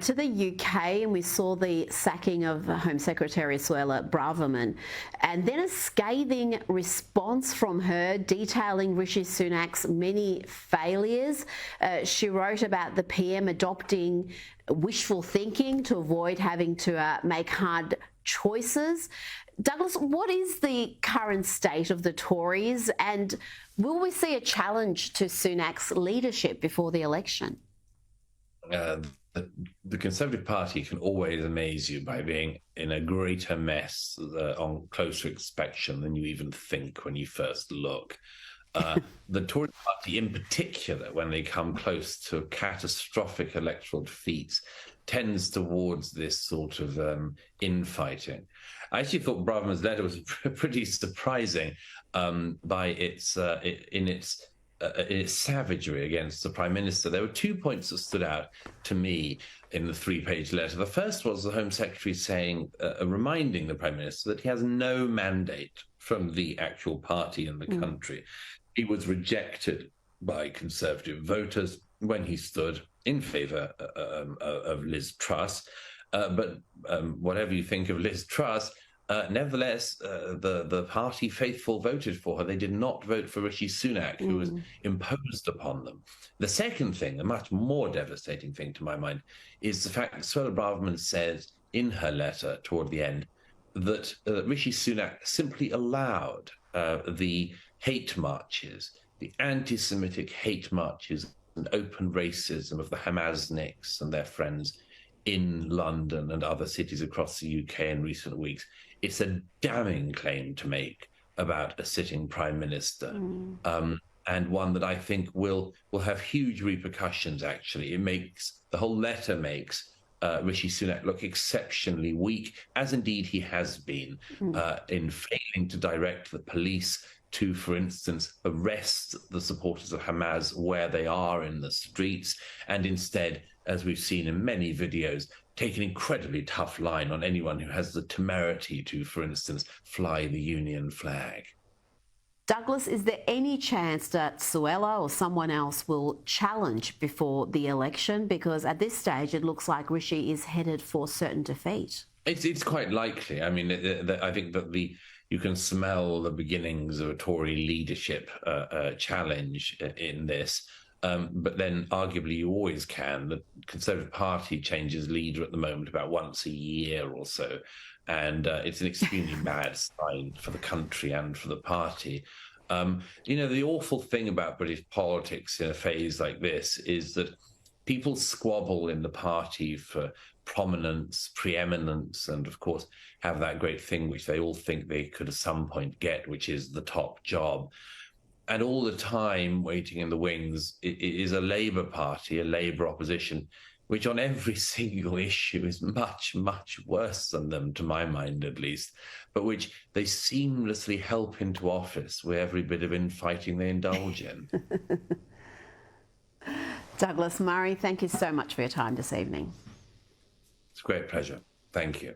To the UK, and we saw the sacking of Home Secretary Suella Braverman, and then a scathing response from her detailing Rishi Sunak's many failures. She wrote about the PM adopting wishful thinking to avoid having to make hard choices. Douglas, what is the current state of the Tories, and will we see a challenge to Sunak's leadership before the election? The Conservative Party can always amaze you by being in a greater mess on closer inspection than you even think when you first look. The Tory Party in particular, when they come close to catastrophic electoral defeats, tends towards this sort of infighting. I actually thought Braverman's letter was pretty surprising by its savagery against the Prime Minister. There were 2 points that stood out to me in the 3-page letter. The first was the Home Secretary saying, reminding the Prime Minister that he has no mandate from the actual party in the country. He was rejected by Conservative voters when he stood in favour of Liz Truss. But whatever you think of Liz Truss, nevertheless, the party faithful voted for her. They did not vote for Rishi Sunak, who was imposed upon them. The second thing, a much more devastating thing to my mind, is the fact that Suella Braverman says in her letter toward the end that Rishi Sunak simply allowed the hate marches, the anti-Semitic hate marches and open racism of the Hamasniks and their friends in London and other cities across the UK in recent weeks. It's a damning claim to make about a sitting Prime Minister, and one that I think will have huge repercussions, actually. The whole letter makes Rishi Sunak look exceptionally weak, as indeed he has been, in failing to direct the police to, for instance, arrest the supporters of Hamas where they are in the streets, and instead, as we've seen in many videos, take an incredibly tough line on anyone who has the temerity to, for instance, fly the Union flag. Douglas, is there any chance that Suella or someone else will challenge before the election? Because at this stage, it looks like Rishi is headed for certain defeat. It's quite likely. I mean, I think that you can smell the beginnings of a Tory leadership challenge in this. But then arguably you always can. The Conservative Party changes leader at the moment about once a year or so. And it's an extremely bad sign for the country and for the party. The awful thing about British politics in a phase like this is that people squabble in the party for prominence, preeminence, and of course have that great thing which they all think they could at some point get, which is the top job. And all the time waiting in the wings is a Labour Party, a Labour opposition, which on every single issue is much, much worse than them, to my mind at least, but which they seamlessly help into office with every bit of infighting they indulge in. Douglas Murray, thank you so much for your time this evening. It's a great pleasure. Thank you.